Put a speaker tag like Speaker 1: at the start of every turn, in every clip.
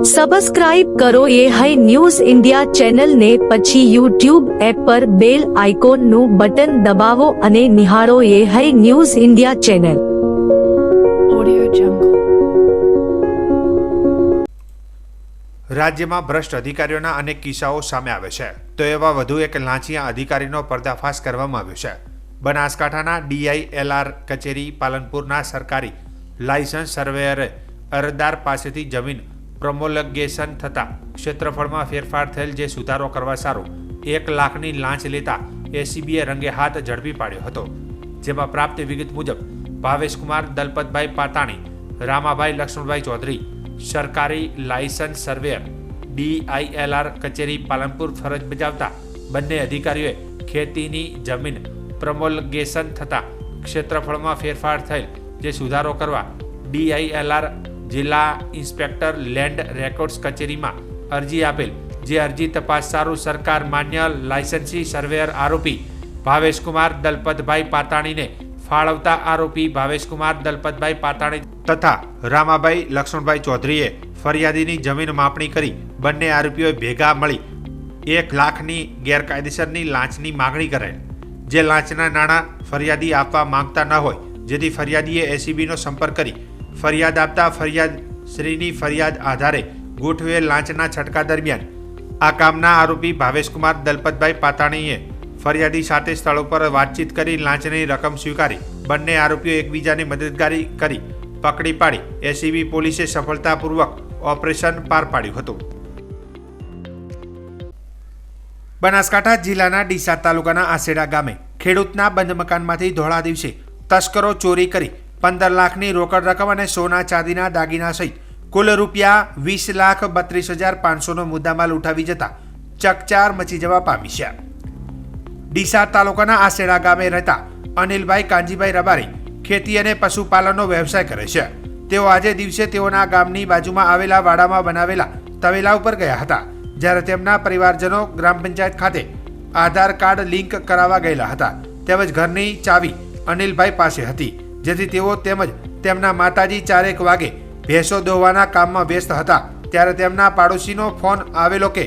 Speaker 1: Subscribe કરો એ high news India ચેનલને, પછી યુટ્યુબ એપ પર બેલ આઇકોનનું બટન દબાવો અને નિહાળો એ હાઈ ન્યૂઝ ઇન્ડિયા ચેનલ.
Speaker 2: રાજ્યમાં ભ્રષ્ટ અધિકારીઓના અનેક કિસ્સાઓ સામે આવે છે, તો એવા વધુ એક લાંચિયા અધિકારીનો પર્દાફાશ કરવામાં આવ્યો છે. બનાસકાંઠાના DILR કચેરી પાલનપુરના સરકારી લાયસન્સ સર્વેયરે અરજદાર પાસેથી જમીન પ્રોમોલગેશન થતા ક્ષેત્રફળમાં ફેરફાર થયેલ જે સુધારો કરવા સારું 1 લાખની લાંચ લેતા ACBએ રંગે હાથ ઝડપી પાડ્યો હતો. જેમાં પ્રાપ્ત વિગત મુજબ ભાવેશકુમાર દલપતભાઈ પાતાણી, રામાભાઈ લક્ષ્મણભાઈ ચૌધરી, સરકારી લાયસન્સ સર્વેયર DILR કચેરી પાલનપુર ફરજ બજાવતા બંને અધિકારીઓએ ખેતીની જમીન પ્રોમોલગેશન થતા ક્ષેત્રફળમાં ફેરફાર થયેલ જે સુધારો કરવા DILR જિલ્લા ઇન્સ્પેક્ટર લેન્ડ રેકોર્ડ્સ કચેરીમાં અરજી આપેલ, જે અરજી તપાસ સારું સરકાર માન્ય લાયસન્સી સર્વેયર આરોપી ભાવેશકુમાર દલપતભાઈ પાતાણીને ફાળવતા આરોપી ભાવેશકુમાર દલપતભાઈ પાતાણી તથા રામાભાઈ લક્ષ્મણભાઈ ચૌધરીએ ફરિયાદીની જમીન માપણી કરી બંને આરોપીઓએ ભેગા મળી 1 લાખની ગેરકાયદેસરની લાંચની માગણી કરેલ, જે લાંચના નાણાં ફરિયાદી આપવા માંગતા ન હોય, જેથી ફરિયાદીએ ACBનો સંપર્ક કરી ફરિયાદ આપતા ફરિયાદશ્રીની ફરિયાદ આધારે ગોઠવેલ લાંચના છટકા દરમિયાન આ કામના આરોપી ભાવેશકુમાર દલપતભાઈ પાતાણીએ ફરિયાદી સાથે સ્થળો પર વાતચીત કરી લાંચની રકમ સ્વીકારી બંને આરોપીઓ એકબીજાની મદદગારી કરી પકડી પાડી ACB પોલીસે સફળતાપૂર્વક ઓપરેશન પાર પાડ્યું હતું. બનાસકાંઠા જિલ્લાના ડીસા તાલુકાના આસેડા ગામે ખેડૂતના બંધ મકાનમાંથી ધોળા દિવસે તસ્કરો ચોરી કરી 15 લાખની રોકડ રકમ અને સોના ચાંદીના દાગીના સહિત કુલ રૂપિયા 20,32,500નો મુદ્દામાલ ઉઠાવી જતા ચકચાર મચી જવા પામી છે. ડીસા તાલુકાના આસેડા ગામે રહેતા અનિલભાઈ કાંજીભાઈ રબારી ખેતી અને પશુપાલનનો વ્યવસાય કરે છે. તેઓ આજે દિવસે તેઓના ગામની બાજુમાં આવેલા વાડામાં બનાવેલા તવેલા ઉપર ગયા હતા, જ્યારે તેમના પરિવારજનો ગ્રામ પંચાયત ખાતે આધાર કાર્ડ લિંક કરાવવા ગયેલા હતા. તેમજ ઘરની ચાવી અનિલભાઈ પાસે હતી, જેથી તેઓ તેમજ તેમના માતાજી 4 વાગે ભેંસો દોવાના કામમાં વ્યસ્ત હતા, ત્યારે તેમના પાડોશીનો ફોન આવેલો કે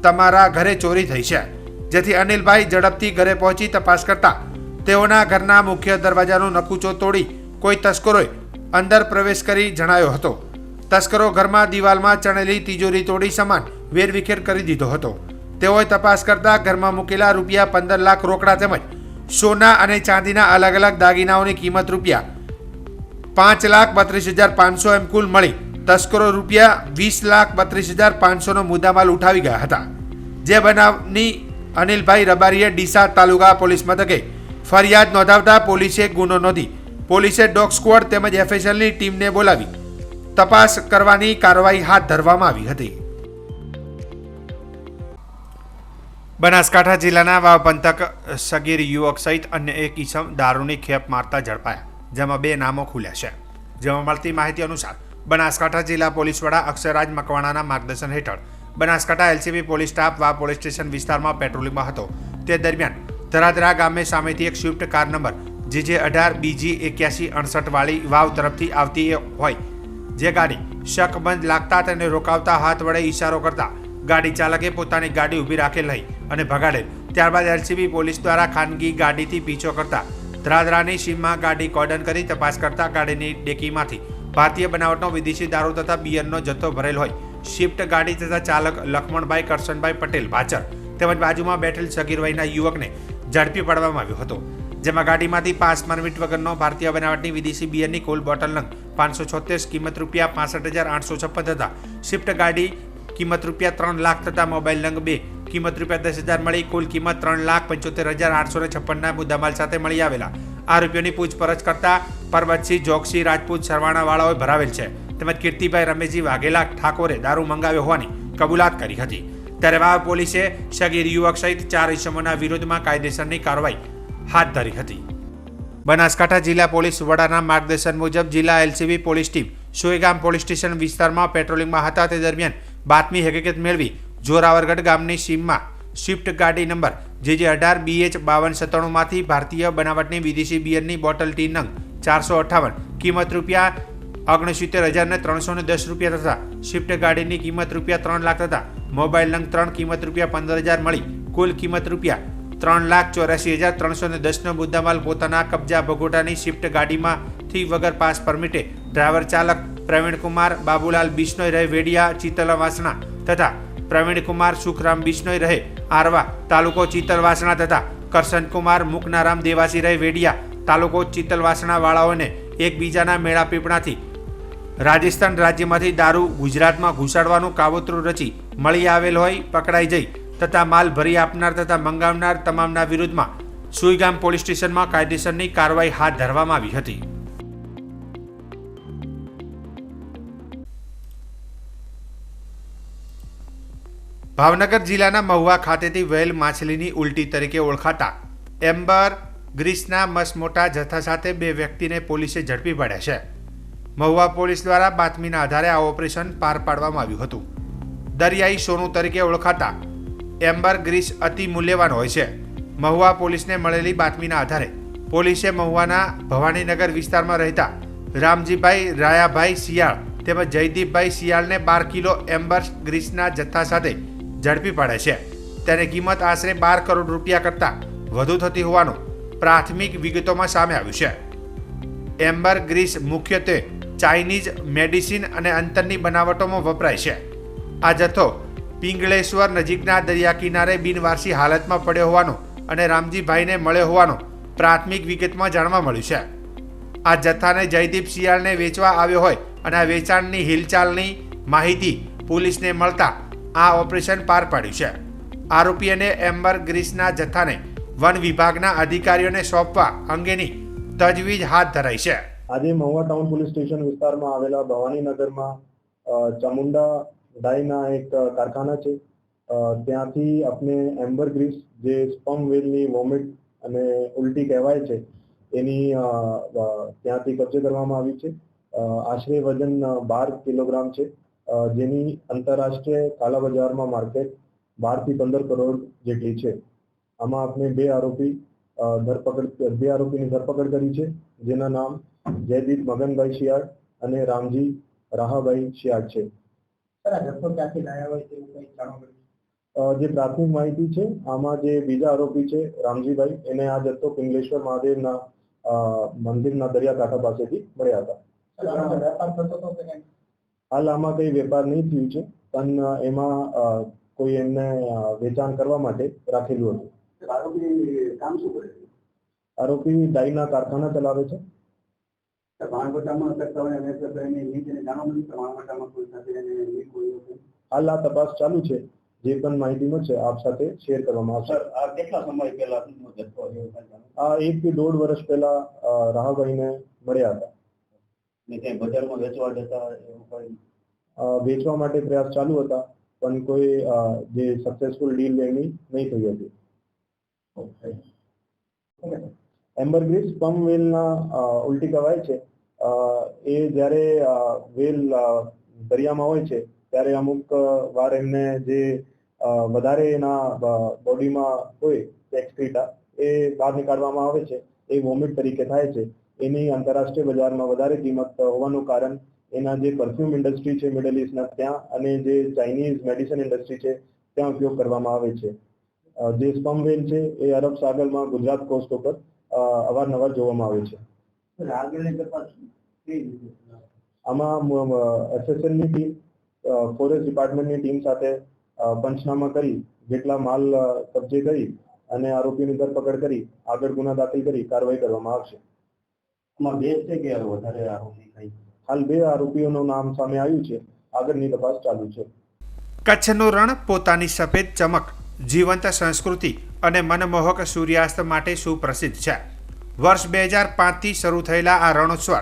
Speaker 2: તમારા ઘરે ચોરી થઈ છે. જેથી અનિલભાઈ ઝડપથી ઘરે પહોંચી તપાસ કરતા તેઓના ઘરના મુખ્ય દરવાજાનો નકુચો તોડી કોઈ તસ્કરોએ અંદર પ્રવેશ કરી જણાયો હતો. તસ્કરો ઘરમાં દિવાલમાં ચણેલી તિજોરી તોડી સામાન વેરવિખેર કરી દીધો હતો. તેઓએ તપાસ કરતા ઘરમાં મૂકેલા રૂપિયા 15 લાખ રોકડા તેમજ સોના અને ચાંદીના અલગ અલગ દાગીનાઓની કિંમત રૂપિયા 5,32,500 એમ કુલ મળી તસ્કરો રૂપિયા 20,32,500નો મુદ્દામાલ ઉઠાવી ગયા હતા. જે બનાવની અનિલભાઈ રબારીએ ડીસા તાલુકા પોલીસ મથકે ફરિયાદ નોંધાવતા પોલીસે ગુનો નોંધી પોલીસે ડોગ સ્ક્વોડ તેમજ FSLની ટીમને બોલાવી તપાસ કરવાની કાર્યવાહી હાથ ધરવામાં આવી હતી. બનાસકાંઠા જિલ્લાના વાવ પંથક સગીર યુવક સહિત અન્ય એક ઈસમ દારૂની ખેપ મારતા ઝડપાયા, જેમાં 2 નામો ખુલ્યા છે. જેમાં મળતી માહિતી અનુસાર બનાસકાંઠા જિલ્લા પોલીસ વડા અક્ષરાજ મકવાણાના માર્ગદર્શન હેઠળ બનાસકાંઠા LCB પોલીસ સ્ટાફ વાવ પોલીસ સ્ટેશન વિસ્તારમાં પેટ્રોલિંગમાં હતો. તે દરમિયાન ધરાધરા ગામે સામેથી એક Swift car number JJ18 BG 8168 વાળી વાવ તરફથી આવતી હોય, જે ગાડી શકબંધ લાગતા તેને રોકાવતા હાથ વડે ઈશારો કરતા ગાડી ચાલકે પોતાની ગાડી ઊભી રાખેલ નહીં અને ભગાડેલ. ત્યારબાદ LCB પોલીસ દ્વારા ખાનગી ગાડીથી પીછો કરતા ધરાધરાની સીમમાં ગાડી કોર્ડન કરી તપાસ કરતા ગાડીની ડેકીમાંથી ભારતીય બનાવટનો વિદેશી દારૂ તથા બિયરનો જથ્થો ભરેલ હોય સ્વિફ્ટ ગાડી તથા ચાલક લખમણભાઈ કરશનભાઈ પટેલ ભાચર તેમજ બાજુમાં બેઠેલ સગીર વયના યુવકને ઝડપી પાડવામાં આવ્યો હતો. જેમાં ગાડીમાંથી પાસ પરમિટ વગરનો ભારતીય બનાવટની વિદેશી બિયરની કુલ બોટલ નંગ 576 કિંમત રૂપિયા 65,856 તથા સ્વિફ્ટ ગાડી કિંમત રૂપિયા 3 લાખ તથા મોબાઈલ નંગ 2 કિંમત રૂપિયા 10,000 મળી કુલ કિંમત 3,75,856ના મુદ્દામાલ સાથે મળી આવેલા આરોપીઓની પૂછપરછ કરતા પરબતસિંહ જોગસિંહ રાજપૂત સરવાણાવાળાઓએ ભરાવેલ છે. તેમજ કીર્તિભાઈ રમેશજી વાઘેલા ઠાકોરે દારૂ મંગાવ્યો હોવાની કબૂલાત કરી હતી. ત્યારે વાવ પોલીસે સગીર યુવક સહિત 4 ઇસમોના વિરોધમાં કાયદેસરની કાર્યવાહી હાથ ધરી હતી. બનાસકાંઠા જિલ્લા પોલીસ વડાના માર્ગદર્શન મુજબ જિલ્લા LCB police team Soygam police station વિસ્તારમાં પેટ્રોલિંગમાં હતા. તે દરમિયાન બાતમી હકીકત મેળવી જોરાવરગઢ ગામની સીમમાં સ્વિફ્ટ ગાડી નંબર JJ18 BH 5297 માંથી ભારતીય બનાવટની વિદેશી બિયરની બોટલ ટી નંગ 458 કિંમત રૂપિયા ₹69,310 તથા સ્વિફ્ટ ગાડીની કિંમત ₹3 લાખ તથા મોબાઈલ નંગ 3 કિંમત ₹15,000 મળી કુલ કિંમત ₹3,84,310 મુદ્દામાલ પોતાના કબજા ભગોટાની સ્વિફ્ટ ગાડીમાંથી વગર પાસ પરમિટે ડ્રાઈવર ચાલક પ્રવીણકુમાર બાબુલાલ બિશ્નોઈ રહે વેડિયા ચિતલવાસણા તથા પ્રવીણકુમાર સુખરામ બિશ્નોઈ રહે આરવા તાલુકો ચિતલવાસણા તથા કરશનકુમાર મુકનારામ દેવાસી રહે વેડિયા તાલુકો ચિતલવાસણા વાળાઓને એકબીજાના મેળા પીપણાથી રાજસ્થાન રાજ્યમાંથી દારૂ ગુજરાતમાં ઘુસાડવાનું કાવતરું રચી મળી આવેલ હોય પકડાઈ જઈ તથા માલ ભરી આપનાર તથા મંગાવનાર તમામના વિરુદ્ધમાં સુઈગામ પોલીસ સ્ટેશનમાં કાયદેસરની કાર્યવાહી હાથ ધરવામાં આવી હતી. ભાવનગર જિલ્લાના મહુવા ખાતેથી વેલ માછલીની ઉલટી તરીકે ઓળખાતા એમ્બર ગ્રીસના મસમોટા જથ્થા સાથે 2 વ્યક્તિને પોલીસે ઝડપી પાડ્યા છે. મહુવા પોલીસ દ્વારા બાતમીના આધારે આ ઓપરેશન પાર પાડવામાં આવ્યું હતું. દરિયાઈ સોનું તરીકે ઓળખાતા એમ્બર ગ્રીસ અતિ મૂલ્યવાન હોય છે. મહુવા પોલીસને મળેલી બાતમીના આધારે પોલીસે મહુવાના ભવાનીનગર વિસ્તારમાં રહેતા રામજીભાઈ રાયાભાઈ શિયાળ તેમજ જયદીપભાઈ શિયાળને 12 કિલો એમ્બર ગ્રીસના જથ્થા સાથે ઝડપી પાડે છે. તેની કિંમત આશરે 12 કરોડ રૂપિયા કરતાં વધુ થતી હોવાનું પ્રાથમિક વિગતોમાં સામે આવ્યું છે. એમ્બર ગ્રીસ મુખ્યત્વે ચાઇનીઝ મેડિસિન અને અંતરની બનાવટોમાં વપરાય છે. આ જથ્થો પિંગળેશ્વર નજીકના દરિયા કિનારે બિનવારસી હાલતમાં પડ્યો હોવાનો અને રામજીભાઈને મળ્યો હોવાનો પ્રાથમિક વિગતમાં જાણવા મળ્યું છે. આ જથ્થાને જયદીપ શિયાળને વેચવા આવ્યો હોય અને આ વેચાણની હિલચાલની માહિતી પોલીસને મળતા આ ઓપરેશન પાર પાડ્યું છે. આરોપીઓને એમ્બર ગ્રીસના જથ્થાને વન વિભાગના અધિકારીઓને સોંપવા અંગેની તજવીજ હાથ ધરાઈ છે.
Speaker 3: આજે મહુવા ટાઉન પોલીસ સ્ટેશન વિસ્તારમાં આવેલા ભવાનીનગરમાં ચામુંડા ડાઈના એક કારખાના છે. ત્યાંથી આપણે એમ્બર ગ્રીસ જે સ્પર્મ વેલની વોમિટ અને ઉલટી કહેવાય છે એની ત્યાંથી કબજે કરવામાં આવી છે. આશરે વજન 12 કિલોગ્રામ છે, જેની આંતરરાષ્ટ્રીય કાલા બજારમાં માર્કેટ 12 થી 15 કરોડ જેટલી છે. આમાં આપણે 2 આરોપીની ધરપકડ કરી છે, જેના નામ જયદીપ મગનભાઈ શિયાળ અને રામજી રાહાભાઈ શિયાળ છે. જે પ્રાથમિક માહિતી છે, આમાં જે બીજા આરોપી છે રામજીભાઈ, એને આ જથ્થો પિંગલેશ્વર મહાદેવના મંદિરના દરિયાકાંઠા પાસેથી મળ્યા હતા. હાલ આમાં કઈ વેપાર નહીં થયું છે, પણ એમાં કોઈ એમને વેચાણ કરવા માટે રાખેલું હતું. આરોપી ડાઈના કારખાના ચલાવે છે. હાલ આ તપાસ ચાલુ છે. જે પણ માહિતી મળશે આપ સાથે શેર કરવામાં આવશે.
Speaker 4: કેટલા સમય પહેલા
Speaker 3: આ 1 થી 1.5 વર્ષ પહેલા રાહાભાઈને મળ્યા હતા.
Speaker 4: બજારમાં વેચવા દેતા
Speaker 3: વેચવા માટે પ્રયાસ ચાલુ હતા, પણ કોઈ જે સક્સેસફુલ ડીલ એની નહીં થઈ હતી. એમ્બર ગ્રીસ સ્પર્મ વેલના ઉલટી કહેવાય છે. એ જ્યારે વેલ દરિયામાં હોય છે ત્યારે અમુક વાર એમને જે વધારે એના બોડીમાં હોય એક્સક્રીટા એ બહાર નીકાળવામાં આવે છે. એ વોમિટ તરીકે થાય છે. એની આંતરરાષ્ટ્રીય બજારમાં વધારે કિંમત હોવાનું કારણ એના જે પરફ્યુમ ઇન્ડસ્ટ્રી છે મિડલ ઇસ્ટના ત્યાં અને જે ચાઇનીઝ મેડિસિન ઇન્ડસ્ટ્રી છે ત્યાં ઉપયોગ કરવામાં આવે છે. જે સ્પર્મ વેલ છે એ અરબ સાગરમાં ગુજરાત કોસ્ટ ઉપર અવારનવાર જોવામાં આવે છે. આમાં એસએસએલની ટીમ, ફોરેસ્ટ ડિપાર્ટમેન્ટની ટીમ સાથે પંચનામા કરી જેટલા માલ કબજે કરી અને આરોપીની ધરપકડ કરી આગળ ગુના દાખલ કરી કાર્યવાહી કરવામાં આવશે.
Speaker 4: આમાં 2 છે કે વધારે આરોપી થઈ?
Speaker 3: હાલ 2 આરોપીઓનું નામ સામે આવ્યું છે. આગળની તપાસ ચાલુ છે.
Speaker 2: કચ્છનું રણ પોતાની સફેદ ચમક, જીવંત સંસ્કૃતિ અને મનમોહક સૂર્યાસ્ત માટે સુપ્રસિદ્ધ છે. વર્ષ 2005થી શરૂ થયેલા આ રણોત્સવ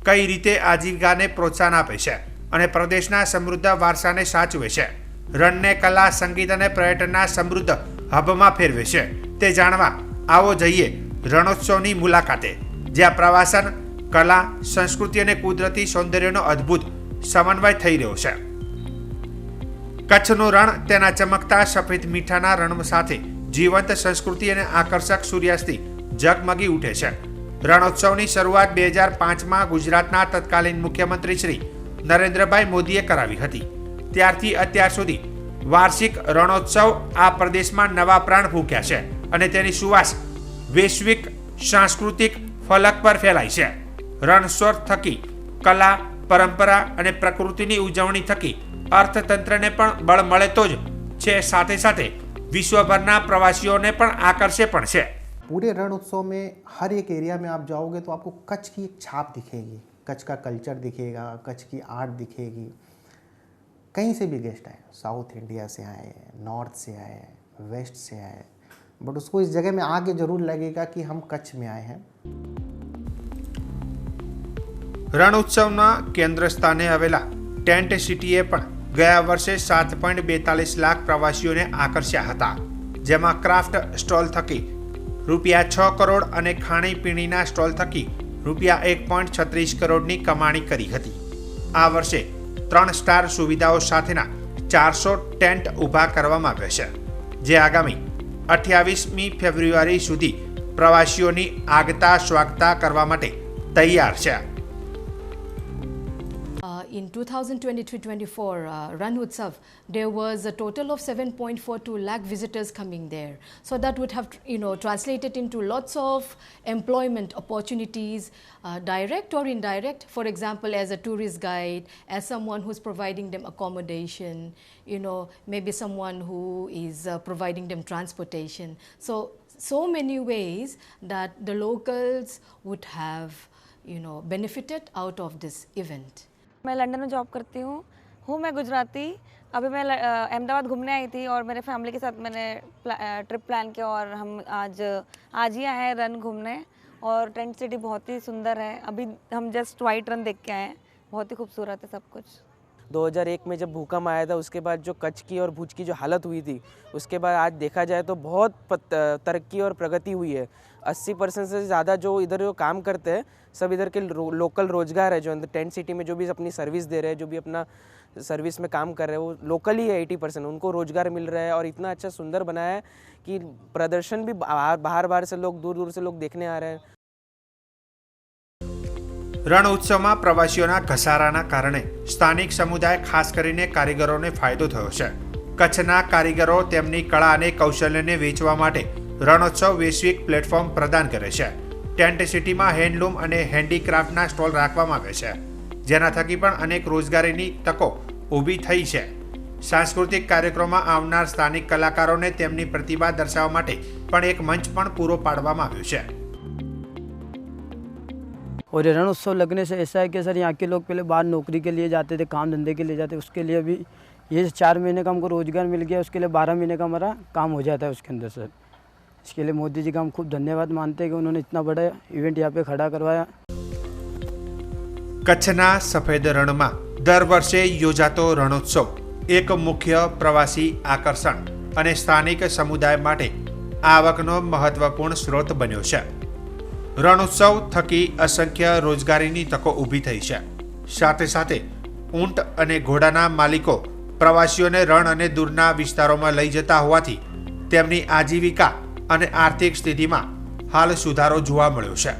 Speaker 2: કઈ રીતે આજીવિકાને પ્રોત્સાહન આપે છે અને પ્રદેશના સમૃદ્ધ વારસાને સાચવે છે, રણને કલા, સંગીત અને પર્યટનના સમૃદ્ધ હબમાં ફેરવે છે, તે જાણવા આવો જઈએ રણોત્સવની મુલાકાતે, જ્યાં પ્રવાસન, કલા, સંસ્કૃતિ અને કુદરતી સૌંદર્યનો અદ્ભુત સમન્વય થઈ રહ્યો છે. કચ્છનું રણ તેના ચમકતા સફેદ મીઠાના રણ સાથે જીવંત સંસ્કૃતિ અને આકર્ષક સૂર્યાસ્તથી ઝગમગી ઉઠે છે. રણોત્સવની શરૂઆત 2005માં ગુજરાતના તત્કાલીન મુખ્યમંત્રી શ્રી નરેન્દ્રભાઈ મોદીએ કરાવી હતી. ત્યારથી અત્યાર સુધી વાર્ષિક રણોત્સવ આ પ્રદેશમાં નવા પ્રાણ ફૂંક્યા છે અને તેની સુવાસ વૈશ્વિક સાંસ્કૃતિક ફલક પર ફેલાય છે. રણોત્સવ થકી કલા, પરંપરા અને પ્રકૃતિની ઉજવણી થકી અર્થતંત્રને પણ બળ મળે તો જ છે, સાથે સાથે વિશ્વભરના પ્રવાસીઓને પણ આકર્ષે પણ છે.
Speaker 5: पूरे रण उत्सव में हर एक एरिया में आप जाओगे तो आपको कच्छ की एक छाप दिखेगी, कच्छ का कल्चर दिखेगा, कच्छ की आर्ट दिखेगी. कहीं से भी गेस्ट आए, साउथ इंडिया से आए, नॉर्थ से आए, वेस्ट से आए, बट उसको इस जगह में आके जरूर लगेगा कि हम कच्छ में आए हैं.
Speaker 2: રણ ઉત્સવના કેન્દ્ર સ્થાને આવેલા ટેન્ટ સિટીએ પણ ગયા વર્ષે 7.42 લાખ પ્રવાસીઓને આકર્ષ્યા હતા, જેમાં ક્રાફ્ટ સ્ટોલ થકી રૂપિયા 6 કરોડ અને ખાણીપીણીના સ્ટોલ થકી રૂપિયા 1.36 કરોડની કમાણી કરી હતી. આ વર્ષે 3 સ્ટાર સુવિધાઓ સાથેના 400 ટેન્ટ ઊભા કરવામાં આવ્યા છે, જે આગામી 28મી ફેબ્રુઆરી સુધી પ્રવાસીઓની આગતા સ્વાગતા કરવા માટે તૈયાર છે.
Speaker 6: In 2023-24 Ran Utsav, there was a total of 7.42 lakh visitors coming there. So that would have, translated into lots of employment opportunities, direct or indirect. For example, as a tourist guide, as someone who's providing them accommodation, maybe someone who is providing them transportation. So many ways that the locals would have, benefited out of this event.
Speaker 7: मैं London में job करती हूँ मैं गुजराती. अभी मैं अहमदाबाद घूमने आई थी और मेरे फैमिली के साथ मैंने ट्रिप प्लान किया और हम आज ही आए हैं रन घूमने. और टेंट सिटी बहुत ही सुंदर है. अभी हम जस्ट वाइट रन देख के आए हैं, बहुत ही खूबसूरत है सब कुछ.
Speaker 8: 2001 में जब भूकंप आया था उसके बाद जो कच्छ की और भुज की जो हालत हुई थी, उसके बाद आज देखा जाए तो बहुत तरक्की और प्रगति हुई है. 80% से ज़्यादा जो इधर जो काम करते हैं सब इधर के लोकल रोजगार है. जो अंदर टेंट सिटी में जो भी अपनी सर्विस दे रहे हैं, जो भी अपना सर्विस में काम कर रहे हैं, वो लोकल ही है. 80% उनको रोजगार मिल रहा है और इतना अच्छा सुंदर बनाया है कि प्रदर्शन भी बाहर से लोग दूर से लोग देखने आ रहे हैं.
Speaker 2: રણ ઉત્સવમાં પ્રવાસીઓના ઘસારાના કારણે સ્થાનિક સમુદાય, ખાસ કરીને કારીગરોને ફાયદો થયો છે. કચ્છના કારીગરો તેમની કળા અને કૌશલ્યને વેચવા માટે રણોત્સવ વૈશ્વિક પ્લેટફોર્મ પ્રદાન કરે છે. ટેન્ટ સિટીમાં હેન્ડલૂમ અને હેન્ડીક્રાફ્ટના સ્ટોલ રાખવામાં આવે છે, જેના થકી પણ અનેક રોજગારીની તકો ઊભી થઈ છે. સાંસ્કૃતિક કાર્યક્રમમાં આવનાર સ્થાનિક કલાકારોને તેમની પ્રતિભા દર્શાવવા માટે પણ એક મંચ પણ પૂરો પાડવામાં આવ્યો છે.
Speaker 9: और रण उत्सव लगने से ऐसा है कि सर यहाँ के लोग पहले बाहर नौकरी के लिए जाते थे, काम धंधे के लिए जाते, उसके लिए अभी ये 4 महीने का हमको रोज़गार मिल गया. उसके लिए 12 महीने का हमारा काम हो जाता है उसके अंदर सर. इसके लिए मोदी जी का हम खूब धन्यवाद मानते हैं कि उन्होंने इतना बड़ा इवेंट यहाँ पे खड़ा करवाया.
Speaker 2: કચ્છના સફેદ રણમાં દર વર્ષે યોજાતો રણોત્સવ એક મુખ્ય પ્રવાસી આકર્ષણ અને સ્થાનિક સમુદાય માટે આવકનો મહત્વપૂર્ણ સ્ત્રોત બન્યો છે. રણોત્સવ થકી અસંખ્ય રોજગારીની તકો ઊભી થઈ છે. સાથે સાથે ઊંટ અને ઘોડાના માલિકો પ્રવાસીઓને રણ અને દૂરના વિસ્તારોમાં લઈ જતા હોવાથી તેમની આજીવિકા અને આર્થિક સ્થિતિમાં હાલ સુધારો જોવા મળ્યો છે.